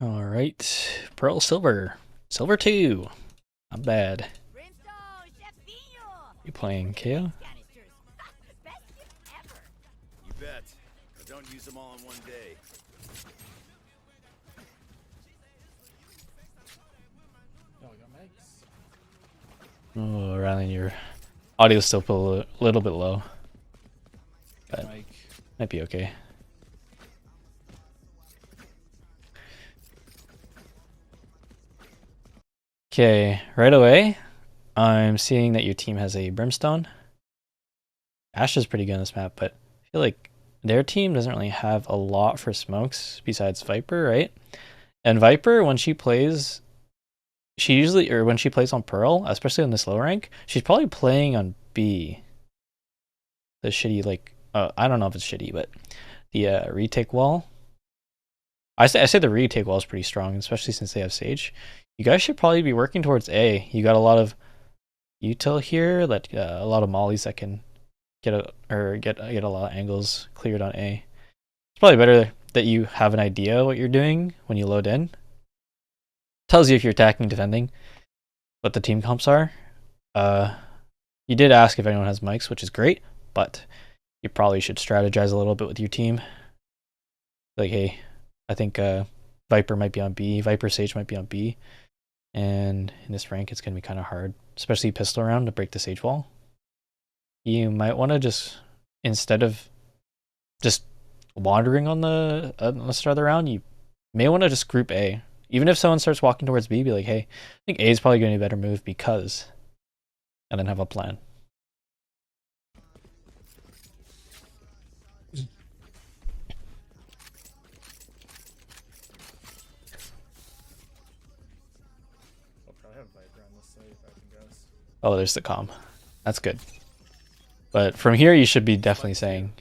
All right, Pearl Silver, Silver 2. Not bad. You playing KO? You bet. But don't use them all in one day. Oh, Rylan, your audio's still a little bit low, but might be okay. Okay, right away, I'm seeing that your team has a Brimstone. Ashe is pretty good on this map, but I feel like their team doesn't really have a lot for smokes besides Viper, right? And Viper, when she plays, when she plays on Pearl, especially on this low rank, she's probably playing on B. The shitty, like, I don't know if it's shitty, but the retake wall. I say the retake wall is pretty strong, especially since they have Sage. You guys should probably be working towards A. You got a lot of util here, that a lot of mollies that can get a lot of angles cleared on A. It's probably better that you have an idea what you're doing when you load in. Tells you if you're attacking, defending, what the team comps are. You did ask if anyone has mics, which is great, but you probably should strategize a little bit with your team. Like, hey, I think Viper might be on B, Viper Sage might be on B, and in this rank it's going to be kind of hard, especially pistol round, to break the Sage wall. You might want to just, instead of just wandering on the start of the round, you may want to just group A. Even if someone starts walking towards B, be like, hey, I think A is probably going to be a better move because, and then have a plan. Oh, there's the comm. That's good. But from here, you should be definitely saying,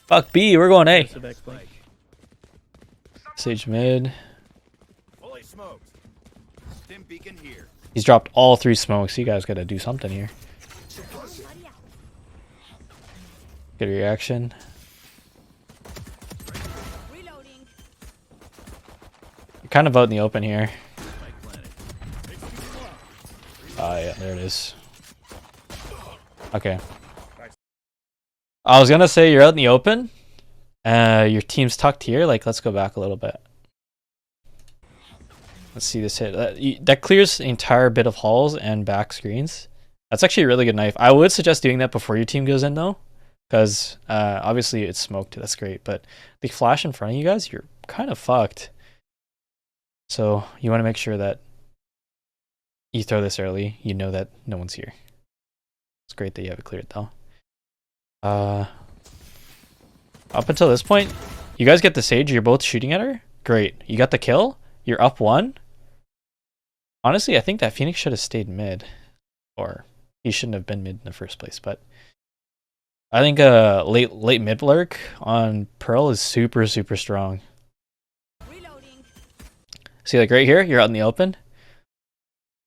fuck B, we're going A. Sage mid. He's dropped all 3 smokes. You guys gotta do something here. Good reaction. You're kind of out in the open here. Yeah, there it is. Okay. I was gonna say you're out in the open. Your team's tucked here. Like, let's go back a little bit. Let's see this hit. That clears the entire bit of halls and back screens. That's actually a really good knife. I would suggest doing that before your team goes in, though, because obviously it's smoked. That's great, but the flash in front of you guys, you're kind of fucked. So you want to make sure that you throw this early. You know that no one's here. It's great that you have it cleared, though. Up until this point, you guys get the Sage. You're both shooting at her. Great. You got the kill. You're up 1. Honestly, I think that Phoenix should have stayed mid, or he shouldn't have been mid in the first place. But I think late mid lurk on Pearl is super strong. See, like right here, you're out in the open.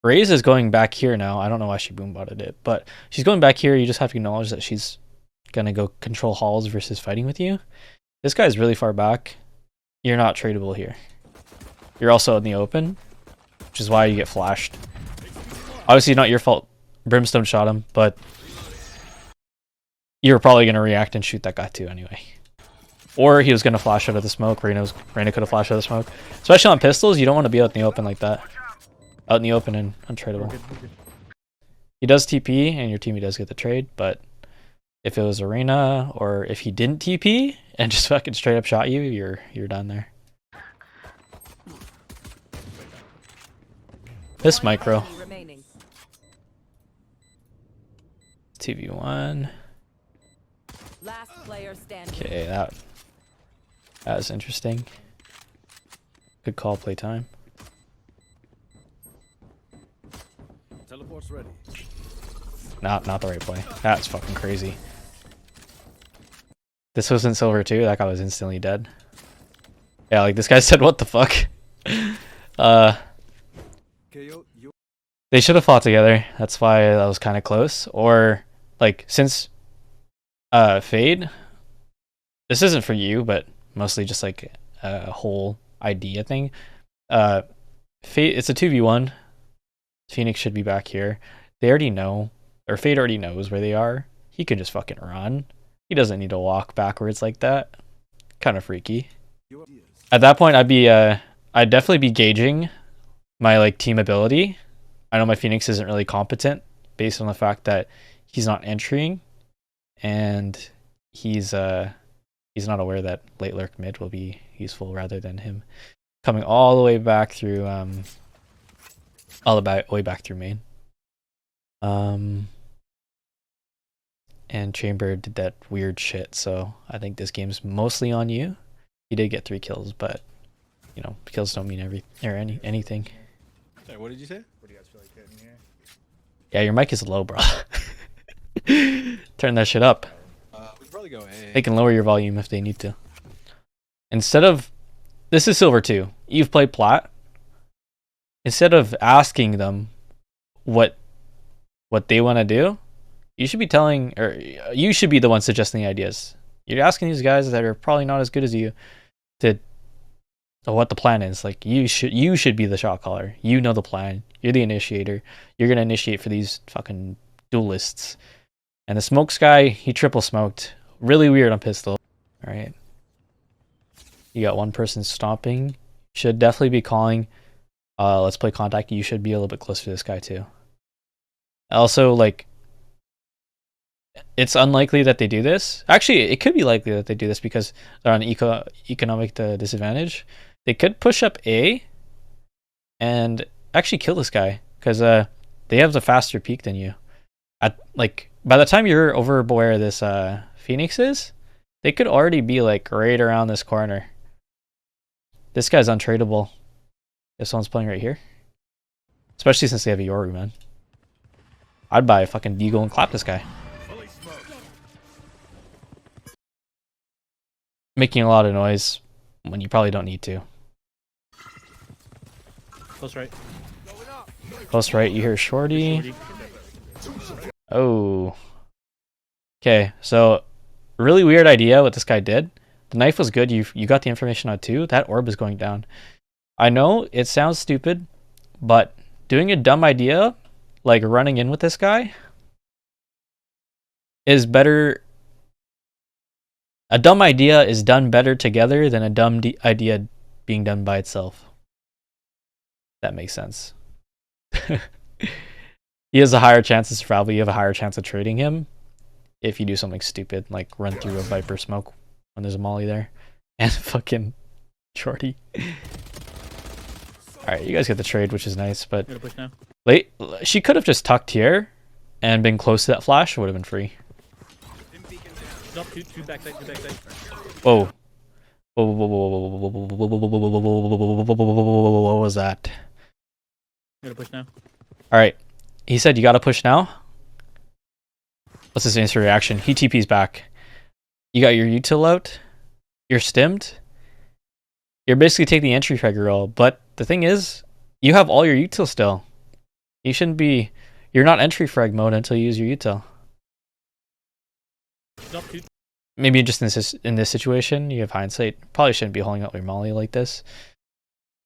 Raze is going back here now. I don't know why she boombotted it, but she's going back here. You just have to acknowledge that she's gonna go control halls versus fighting with you. This guy's really far back. You're not tradable here. You're also in the open, which is why you get flashed. Obviously not your fault. Brimstone shot him, but you're probably gonna react and shoot that guy too anyway. Or he was gonna flash out of the smoke. Reyna could have flashed out of the smoke. Especially on pistols, you don't want to be out in the open like that. Out in the open and untradeable. He does TP and your teammate does get the trade, but if it was Arena or if he didn't TP and just fucking straight up shot you, you're done there. This micro. 2v1. Okay, that was interesting. Good call, play time. Teleport's ready. Not the right play. That's fucking crazy. This wasn't silver too. That guy was instantly dead. Yeah, like this guy said, "What the fuck?" They should have fought together. That's why that was kind of close. Or like since Fade, this isn't for you, but mostly just like a whole idea thing. Fate, it's a 2v1. Phoenix should be back here. They already know, or Fate already knows where they are. He could just fucking run. He doesn't need to walk backwards like that. Kind of freaky. At that point, I'd definitely be gauging my like team ability. I know my Phoenix isn't really competent based on the fact that he's not entering, and he's not aware that late lurk mid will be useful rather than him coming all the way back through way back through main. And Chamber did that weird shit, so I think this game's mostly on you. He did get 3 kills, but you know, kills don't mean anything. Sorry, what did you say? What do you guys feel like hitting here? Yeah, your mic is low, bro. Turn that shit up. We could probably go A. They can lower your volume if they need to. Instead of, this is Silver 2. You've played Plat. Instead of asking them what they want to do, you should be telling, or you should be the one suggesting the ideas. You're asking these guys that are probably not as good as you to what the plan is. Like you should be the shot caller. You know the plan. You're the initiator. You're gonna initiate for these fucking duelists. And the smokes guy, he triple smoked. Really weird on pistol. All right. You got one person stomping. Should definitely be calling. Let's play contact. You should be a little bit closer to this guy too. Also, like, it's unlikely that they do this. Actually, it could be likely that they do this because they're on economic disadvantage. They could push up A and actually kill this guy because they have the faster peak than you. Like, by the time you're over where this Phoenix is, they could already be like right around this corner. This guy's untradeable if someone's playing right here, especially since they have a Yoru, man. I'd buy a fucking Deagle and clap this guy. Making a lot of noise when you probably don't need to. Close right. Close right, you hear Shorty. Oh. Okay, so really weird idea what this guy did. The knife was good. You got the information on too. That orb is going down. I know it sounds stupid, but doing a dumb idea like running in with this guy is better. A dumb idea is done better together than a dumb idea being done by itself. That makes sense. He has a higher chance of survival. You have a higher chance of trading him if you do something stupid like run through a Viper smoke when there's a molly there and fucking shorty. Alright, you guys get the trade, which is nice, but Push now. late. She could have just tucked here and been close to that flash. Would have been free. Drop two backside, two backside. Whoa. Whoa, whoa, whoa, whoa, whoa, whoa, what was that? Gotta push now. Alright. He said you gotta push now. What's his instant reaction? He TP's back. You got your util out. You're stimmed. You're basically taking the entry frag roll, but the thing is, you have all your util still. You shouldn't be. You're not entry frag mode until you use your util. Maybe just in this situation, you have hindsight. Probably shouldn't be holding out your molly like this.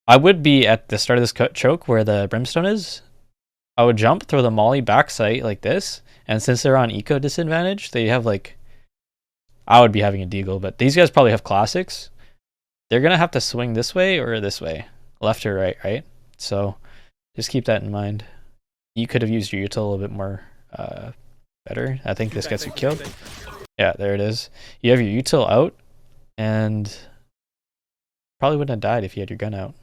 I would be at the start of this choke where the brimstone is. I would jump, throw the molly back sight like this, and since they're on eco disadvantage, they have like. I would be having a deagle, but these guys probably have classics. They're gonna have to swing this way or this way, left or right, right? So just keep that in mind. You could have used your util a little bit more better. I think this gets you killed. Yeah, there it is. You have your util out, and probably wouldn't have died if you had your gun out.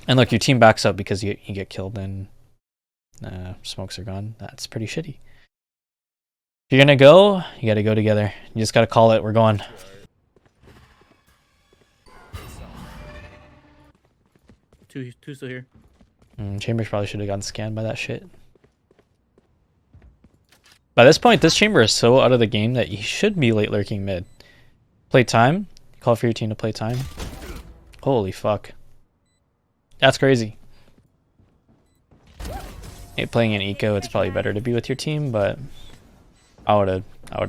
And look, your team backs up because you get killed and smokes are gone. That's pretty shitty. If you're gonna go, you gotta go together. You just gotta call it. We're going. Two still here. Chambers probably should have gotten scanned by that shit. By this point, this chamber is so out of the game that he should be late lurking mid. Play time. Call for your team to play time. Holy fuck. That's crazy. Hey, playing in eco, it's probably better to be with your team, but I would have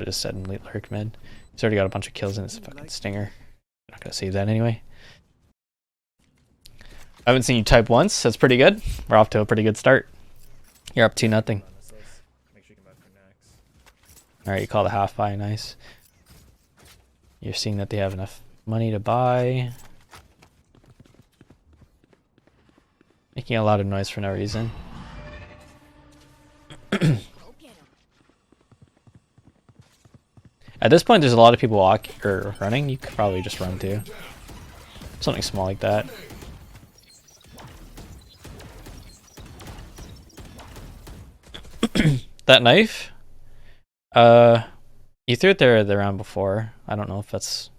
just said late lurk mid. He's already got a bunch of kills in his fucking stinger. I'm not gonna save that anyway. I haven't seen you type once. That's pretty good. We're off to a pretty good start. You're up 2-0. Make sure you come back for next. Alright, you call the half buy. Nice. You're seeing that they have enough money to buy. Making a lot of noise for no reason. At this point, there's a lot of people running. You could probably just run too. Something small like that. That knife? You threw it there the round before. I don't know if that's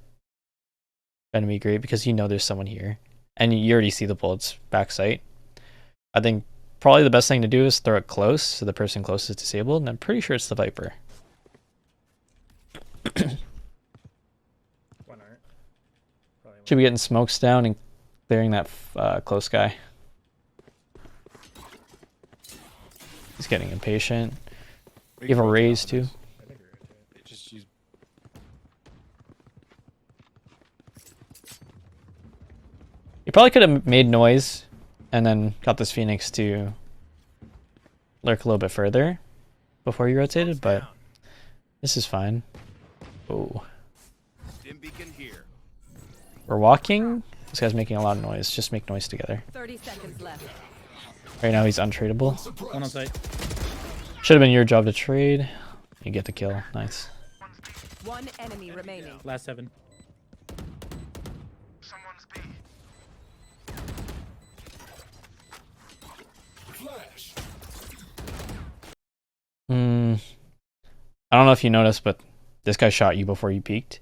gonna be great because you know there's someone here. And you already see the bullets back sight. I think probably the best thing to do is throw it close so the person close is disabled, and I'm pretty sure it's the Viper. Should be getting smokes down and clearing that close guy. He's getting impatient. You have a raise too. You probably could have made noise and then got this Phoenix to lurk a little bit further before you rotated, but this is fine. Oh. We're walking. This guy's making a lot of noise. Just make noise together. 30 seconds left. Right now he's untradeable. One on site. Should have been your job to trade. You get the kill. Nice. One enemy remaining. Last 7. I don't know if you noticed, but this guy shot you before you peeked.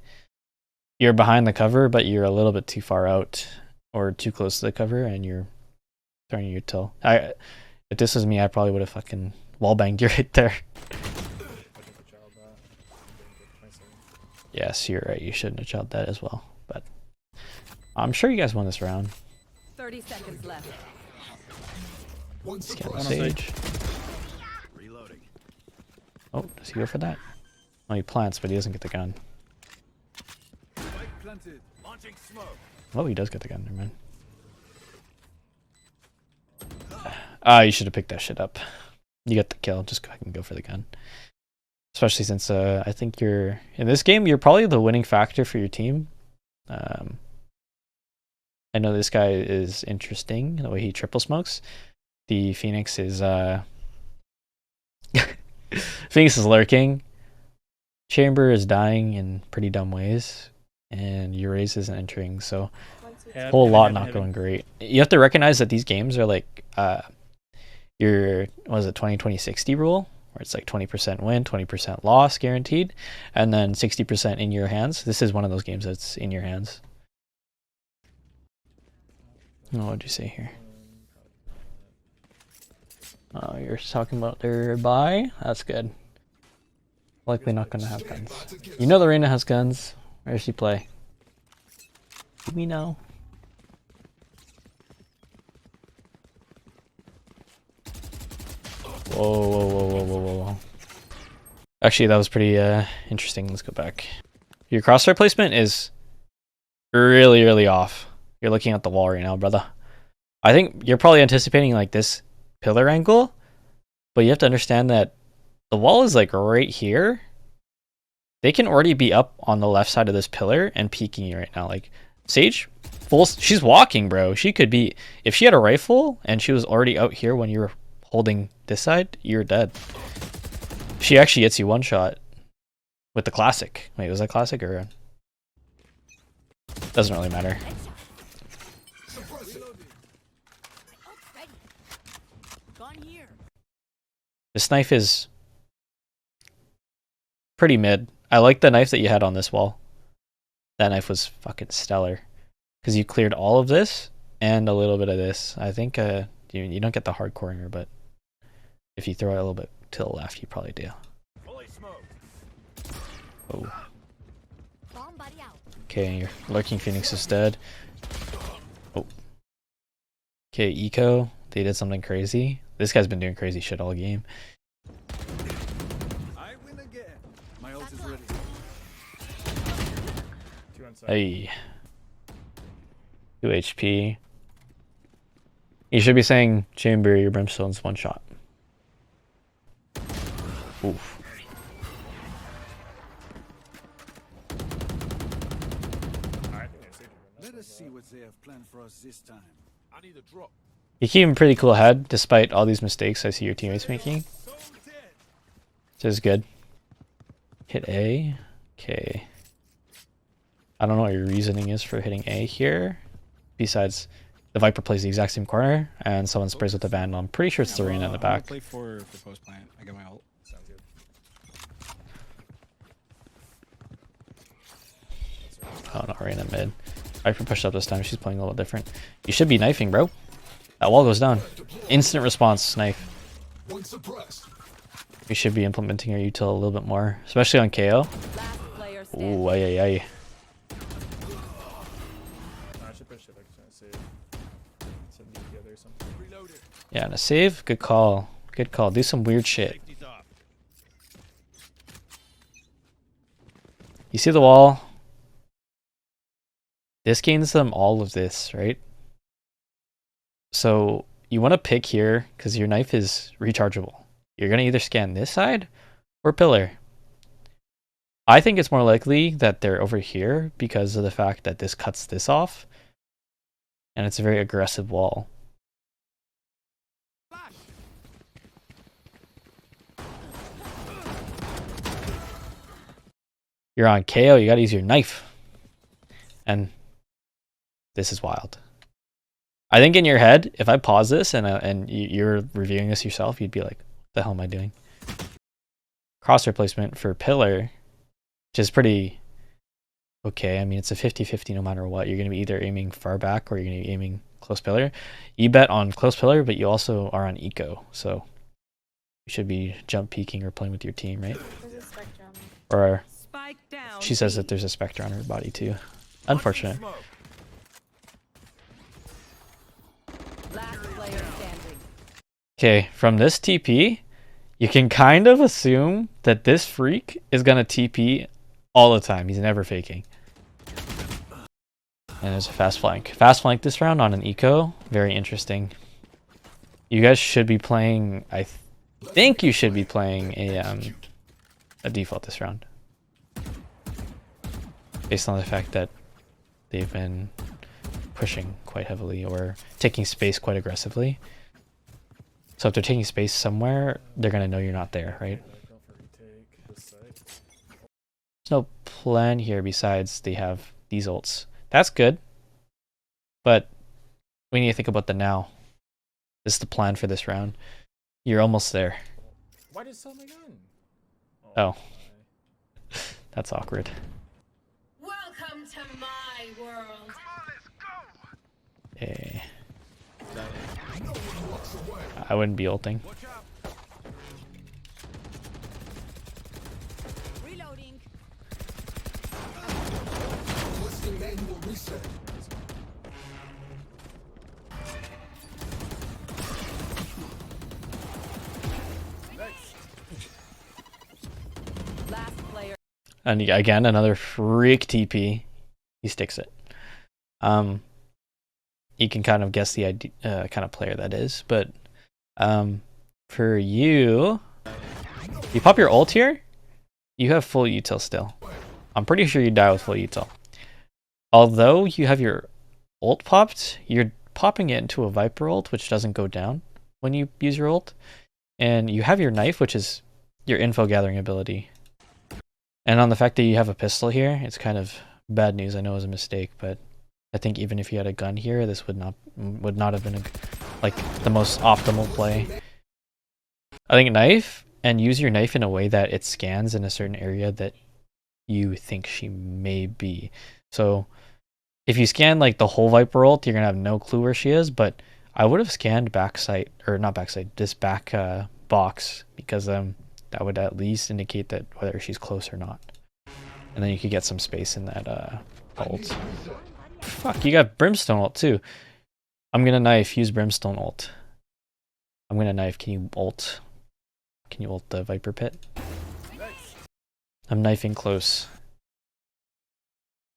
You're behind the cover, but you're a little bit too far out or too close to the cover, and you're throwing your till. If this was me, I probably would have fucking wallbanged you right there. Yes, you're right. You shouldn't have child that as well, but I'm sure you guys won this round. 30 seconds left. Scan the stage. Reloading. Oh, does he go for that? Oh, he plants, but he doesn't get the gun. Planted. Launching smoke. Oh, he does get the gun. Never mind. You should have picked that shit up. You get the kill. Just go ahead and go for the gun. Especially since I think you're in this game, you're probably the winning factor for your team. I know this guy is interesting the way he triple smokes. The Phoenix is Phoenix is lurking. Chamber is dying in pretty dumb ways, and Uraze isn't entering, so a whole lot not going great. You have to recognize that these games are like your 20-20-60 rule, where it's like 20% win, 20% loss guaranteed, and then 60% in your hands. This is one of those games that's in your hands. Oh, what'd you say here? Oh, you're talking about their buy? That's good. Likely not gonna have guns. You know the Reyna has guns. Where does she play? Do we know? Whoa, whoa, whoa, whoa, whoa, whoa. Actually, that was pretty interesting. Let's go back. Your crosshair placement is really, really off. You're looking at the wall right now, brother. I think you're probably anticipating like this pillar angle, but you have to understand that the wall is like right here. They can already be up on the left side of this pillar and peeking you right now. Like Sage, she's walking, bro. She could be, if she had a rifle and she was already out here when you were holding this side, you're dead. She actually gets you one shot with the classic. Wait, was that classic or? Doesn't really matter. This knife is pretty mid. I like the knife that you had on this wall. That knife was fucking stellar. Because you cleared all of this and a little bit of this. I think you don't get the hard corner, but if you throw it a little bit to the left, you probably do. Oh. Okay, your lurking Phoenix is dead. Oh. Okay, Eco. They did something crazy. This guy's been doing crazy shit all game. I win again. My ult is ready. Hey. 2 HP. You should be saying chamber your brimstone's one shot. Oof. Let us see what they have planned for us this time. I need a drop. You keep him pretty cool head despite all these mistakes I see your teammates making. Which is good. Hit A. Okay. I don't know what your reasoning is for hitting A here. Besides, the Viper plays the exact same corner and someone sprays with the Vandal. I'm pretty sure it's the Reyna in the back. Play for post plant. I got my ult. Sounds good. Oh no, Reyna mid. Viper pushed up this time. She's playing a little different. You should be knifing, bro. That wall goes down. Instant response knife. You should be implementing your util a little bit more, especially on KO. Last player standing. Ooh, ay, ay, ay. I should push it. Like, trying to save. Send me together or something. Reloaded. Yeah, and a save. Good call. Good call. Do some weird shit. Take these off. You see the wall? This gains them all of this, right? So you want to pick here because your knife is rechargeable. You're going to either scan this side or pillar. I think it's more likely that they're over here because of the fact that this cuts this off. And it's a very aggressive wall. You're on KO, you got to use your knife. And this is wild. I think in your head, if I pause this and you're reviewing this yourself, you'd be like, what the hell am I doing? Crosshair placement for pillar, which is pretty okay. I mean, it's a 50-50 no matter what. You're going to be either aiming far back or you're going to be aiming close pillar. You bet on close pillar, but you also are on eco. So you should be jump peeking or playing with your team, right? Or Spike down. she says that there's a Spectre on her body too. Unfortunate. Last player standing. Okay, from this TP, you can kind of assume that this freak is going to TP all the time. He's never faking. And there's a fast flank. Fast flank this round on an eco. Very interesting. You guys should be playing, I think you should be playing a default this round. Based on the fact that they've been pushing quite heavily or taking space quite aggressively. So if they're taking space somewhere, they're going to know you're not there, right? Go for retake this side. There's no plan here besides they have these ults. That's good. But we need to think about the now. This is the plan for this round. You're almost there. Why did you sell my gun? Oh. That's awkward. Welcome to my world. Eh. I wouldn't be ulting. Reloading. Last player. And again, another freak TP. He sticks it. You can kind of guess the idea, kind of player that is, but for you, you pop your ult here, you have full util still. I'm pretty sure you die with full util. Although you have your ult popped, you're popping it into a Viper ult, which doesn't go down when you use your ult. And you have your knife, which is your info gathering ability. And on the fact that you have a pistol here, it's kind of bad news. I know it was a mistake, but I think even if you had a gun here, this would not have been like the most optimal play. I think knife, and use your knife in a way that it scans in a certain area that you think she may be. So if you scan like the whole Viper ult, you're gonna have no clue where she is. But I would have scanned backside, or not backside, this back box, because that would at least indicate that whether she's close or not. And then you could get some space in that ult. Fuck, you got Brimstone ult too. I'm gonna knife, use Brimstone ult. I'm gonna knife, can you ult? Can you ult the Viper Pit? I'm knifing close.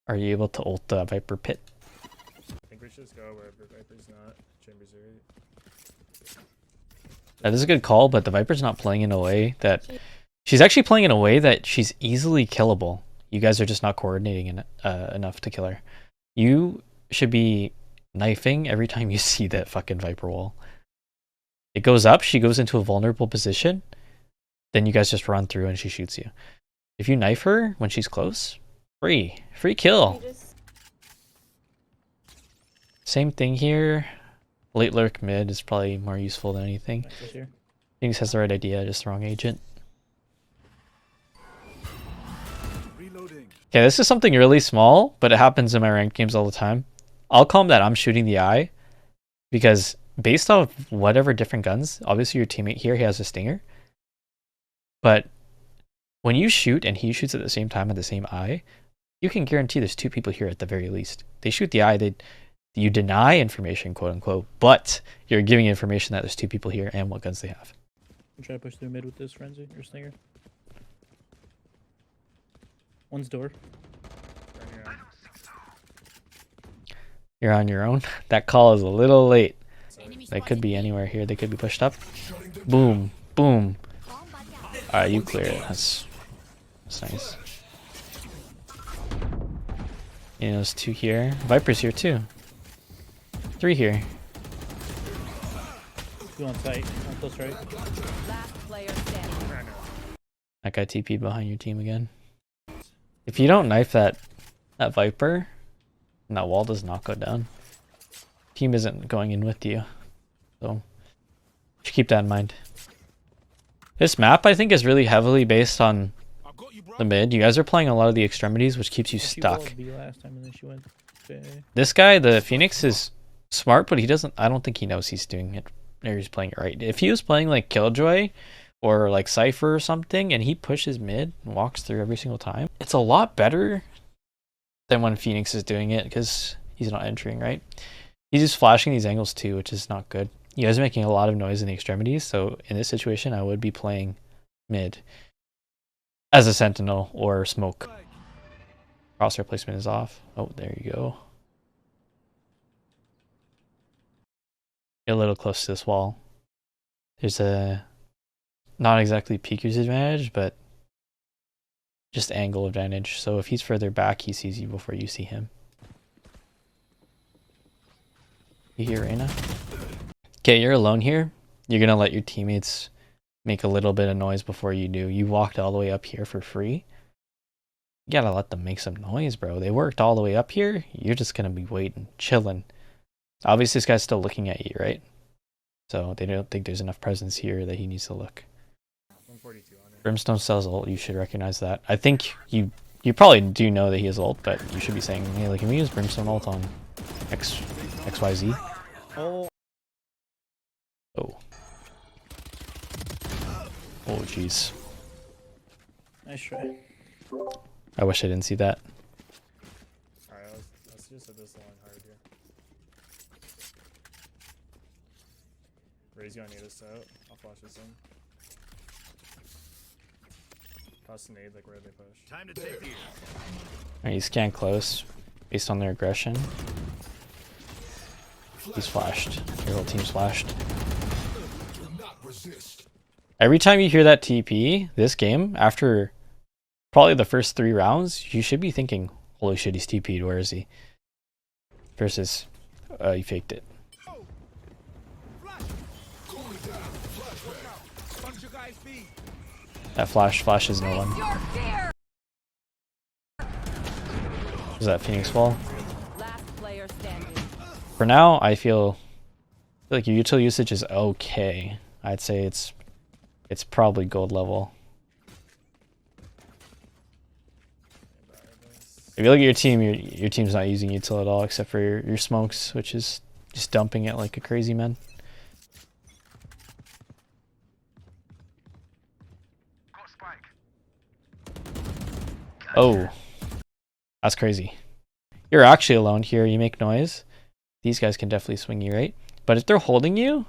Are you able to ult the Viper pit? I think we should just go wherever Viper's not. Chambers are. That is a good call, but the Viper's not playing in a way that... She's actually playing in a way that she's easily killable. You guys are just not coordinating enough to kill her. You should be knifing every time you see that fucking Viper wall. It goes up, she goes into a vulnerable position, then you guys just run through and she shoots you. If you knife her when she's close, free kill. Same thing here. Late lurk mid is probably more useful than anything. Phoenix has the right idea, just the wrong agent. Okay, this is something really small, but it happens in my ranked games all the time. I'll call him that I'm shooting the eye, because based off whatever different guns, obviously your teammate here, he has a stinger. But when you shoot and he shoots at the same time at the same eye, you can guarantee there's two people here at the very least. They shoot the eye, you deny information, quote unquote, but you're giving information that there's two people here and what guns they have. I'm trying to push through mid with this frenzy or stinger. One's door. You're on your own. That call is a little late. They could be anywhere here. They could be pushed up. Boom. Boom. Alright, you clear it. That's nice. You know, there's two here. Viper's here too. Three here. Two on site. One close right. Last player standing. That guy TP'd behind your team again. If you don't knife that Viper, and that wall does not go down, team isn't going in with you. So you should keep that in mind. This map, I think, is really heavily based on the mid. You guys are playing a lot of the extremities, which keeps you stuck. This guy, the Phoenix, is smart, but he doesn't. I don't think he knows he's doing it, or he's playing it right. If he was playing like Killjoy or like Cypher or something, and he pushes mid and walks through every single time, it's a lot better than when Phoenix is doing it, because he's not entering, right? He's just flashing these angles too, which is not good. You guys are making a lot of noise in the extremities, so in this situation, I would be playing mid as a sentinel or smoke. Crosshair placement is off. Oh, there you go. Get a little close to this wall. There's a not exactly peeker's advantage, but just angle advantage. So if he's further back, he sees you before you see him. You hear Reyna? Okay, you're alone here. You're gonna let your teammates make a little bit of noise before you do. You walked all the way up here for free. You gotta let them make some noise, bro. They worked all the way up here. You're just gonna be waiting, chilling. Obviously, this guy's still looking at you, right? So they don't think there's enough presence here that he needs to look. 142 on it. Brimstone sells ult. You should recognize that. I think you probably do know that he has ult, but you should be saying, hey, like, can we use Brimstone ult on XYZ? Oh. Oh. Oh, jeez. Nice try. I wish I didn't see that. Alright, let's just hit this line hard here. Ray's gonna need us out. I'll flash this in. Toss a nade, like, where they push. Time to take these. Alright, you scan close based on their aggression. He's flashed. Your whole team's flashed. Every time you hear that TP, this game, after probably the first 3 rounds, you should be thinking, holy shit, he's TP'd, where is he? Versus, he faked it. That flash is no one. Was that Phoenix wall? Last player standing. For now, I feel like your util usage is okay. I'd say it's probably gold level. If you look at your team, your team's not using util at all, except for your smokes, which is just dumping it like a crazy man. Oh, that's crazy. You're actually alone here. You make noise. These guys can definitely swing you, right? But if they're holding you,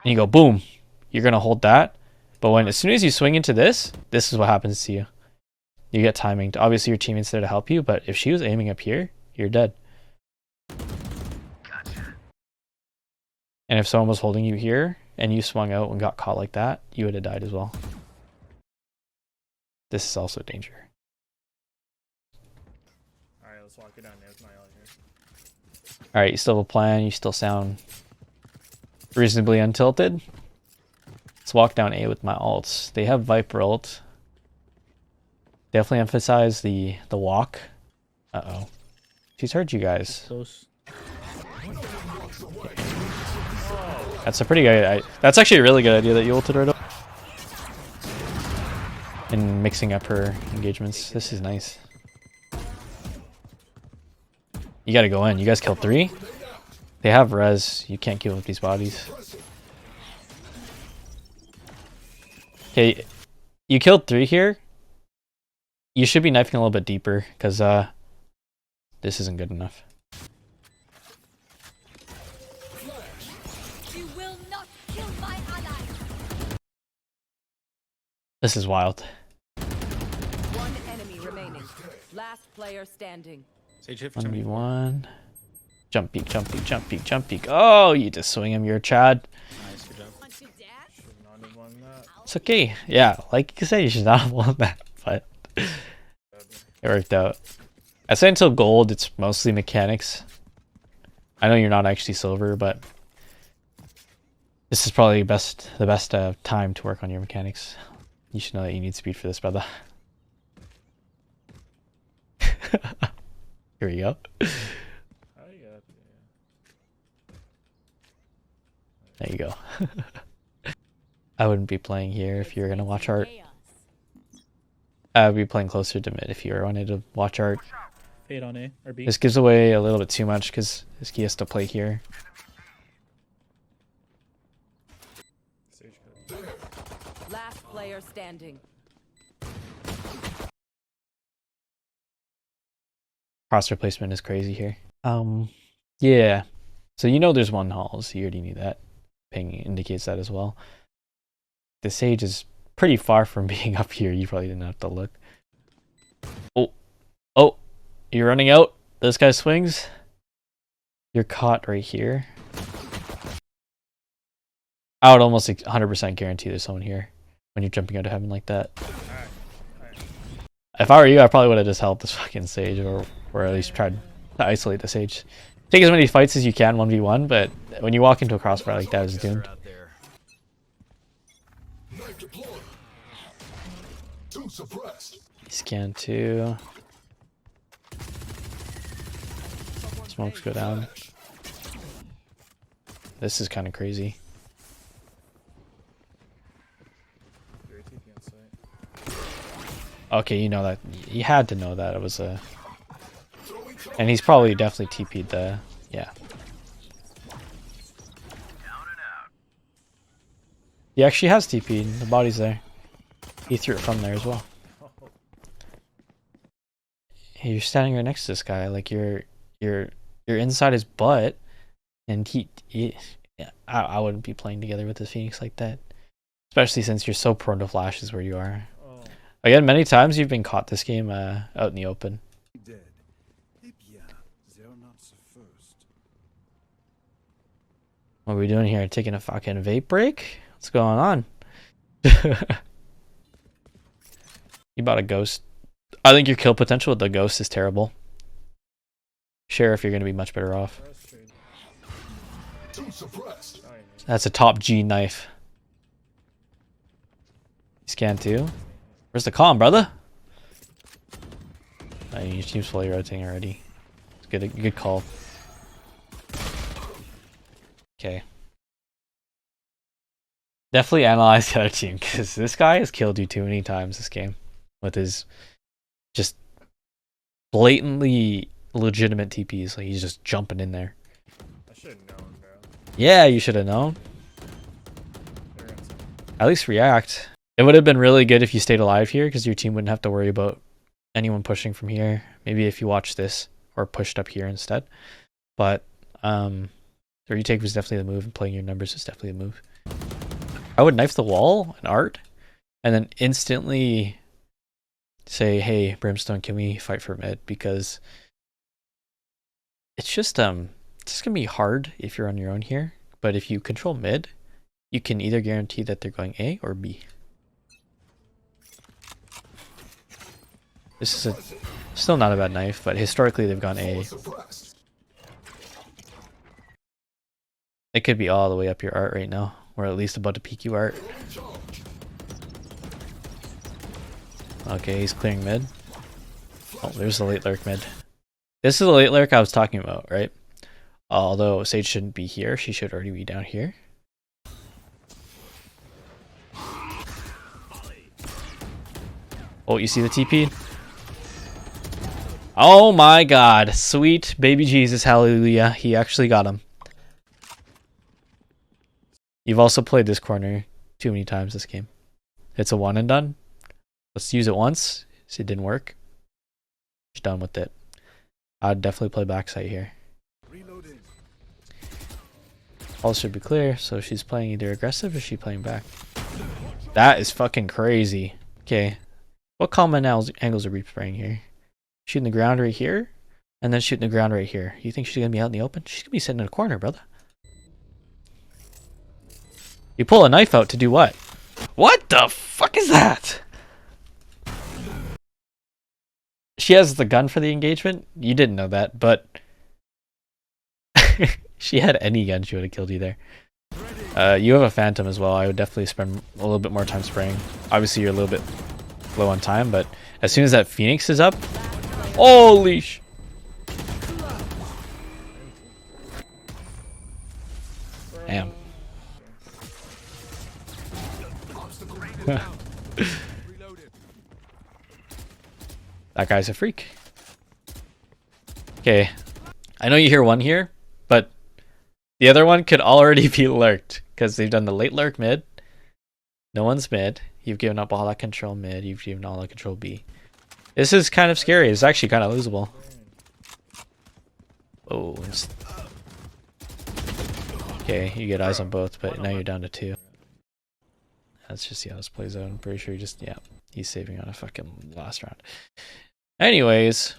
and you go boom, you're gonna hold that. But as soon as you swing into this is what happens to you. You get timing. Obviously, your teammate's there to help you, but if she was aiming up here, you're dead. And if someone was holding you here and you swung out and got caught like that, you would have died as well. This is also danger. Alright, let's walk it down. There's my ult here. Alright, you still have a plan. You still sound reasonably untilted. Let's walk down A with my ults. They have Viper ult. Definitely emphasize the walk. Uh-oh. She's heard you guys. Close. That's a pretty good... that's actually a really good idea that you ulted right up. And mixing up her engagements. This is nice. You gotta go in. You guys killed 3? They have res. You can't kill with these bodies. Okay, you killed 3 here. You should be knifing a little bit deeper, because this isn't good enough. You will not kill my ally. This is wild. One enemy remaining. Last player standing. Sage hit for somebody. 1v1. Jump peek, jump peek, jump peek, jump peek. Oh, you just swing him. You're a Chad. Nice, good job. Want to dance? Should not have won that. It's okay. Yeah, like you said, you should not have won that, but it worked out. I say until gold, it's mostly mechanics. I know you're not actually silver, but this is probably the best time to work on your mechanics. You should know that you need speed for this, brother. Here we go. Oh, yeah. There you go. I wouldn't be playing here if you were gonna watch art. I would be playing closer to mid if you were wanted to watch art. Fade on A or B. This gives away a little bit too much because he has to play here. Sage cut. Last player standing. Crosshair placement is crazy here. Yeah. So you know there's 1 hall, so you already knew that. Ping indicates that as well. The Sage is pretty far from being up here. You probably didn't have to look. Oh, you're running out. This guy swings. You're caught right here. I would almost 100% guarantee there's someone here when you're jumping out of heaven like that. Alright. If I were you, I probably would have just helped this fucking Sage, or at least tried to isolate the Sage. Take as many fights as you can 1v1, but when you walk into a crossfire like that, it's doomed. Out there. Scan 2. Smokes go down. This is kind of crazy. Very TP on site. Okay, you know that. You had to know that it was a... And he's probably definitely TP'd the... Yeah. He actually has TP'd. The body's there. He threw it from there as well. Hey, you're standing right next to this guy. Like, you're inside his butt. And I wouldn't be playing together with this Phoenix like that. Especially since you're so prone to flashes where you are. Oh. Again, many times you've been caught this game out in the open. Dead. Eh bien, they're not the first. What are we doing here? Taking a fucking vape break? What's going on? You bought a ghost. I think your kill potential with the ghost is terrible. Sheriff, you're going to be much better off. Frustrated. Oh, yeah. That's a top G knife. Scan 2. Where's the comm, brother? Your team's fully rotating already. It's good call. Okay. Definitely analyze the other team, because this guy has killed you too many times this game. With his just blatantly legitimate TPs. Like, he's just jumping in there. I should have known, bro. Yeah, you should have known. They're on site. At least react. It would have been really good if you stayed alive here, because your team wouldn't have to worry about anyone pushing from here. Maybe if you watched this or pushed up here instead. But the retake was definitely the move, and playing your numbers is definitely the move. I would knife the wall and art, and then instantly say, hey, Brimstone, can we fight for mid? Because it's just gonna be hard if you're on your own here. But if you control mid, you can either guarantee that they're going A or B. This is still not a bad knife, but historically they've gone A. It could be all the way up your art right now, or at least about to peak you art. Okay, he's clearing mid. Oh, there's the late lurk mid. This is the late lurk I was talking about, right? Although Sage shouldn't be here, she should already be down here. Oh, you see the TP? Oh my god, sweet baby Jesus, hallelujah. He actually got him. You've also played this corner too many times this game. It's a one and done. Let's use it once. See, it didn't work. Just done with it. I'd definitely play backside here. All should be clear, so she's playing either aggressive or she's playing back. That is fucking crazy. Okay. What common angles are we spraying here? Shooting the ground right here, and then shooting the ground right here. You think she's gonna be out in the open? She's gonna be sitting in a corner, brother. You pull a knife out to do what? What the fuck is that? She has the gun for the engagement? You didn't know that, but she had any gun, she would have killed you there. You have a phantom as well. I would definitely spend a little bit more time spraying. Obviously you're a little bit low on time, but as soon as that Phoenix is up, holy sh... Damn. That guy's a freak. Okay. I know you hear one here, but the other one could already be lurked because they've done the late lurk mid. No one's mid. You've given up all that control mid. You've given all that control B. This is kind of scary. It's actually kind of losable. Oh. Okay, you get eyes on both, but now you're down to 2. Let's just see how this plays out. I'm pretty sure he just, yeah, he's saving on a fucking last round. Anyways,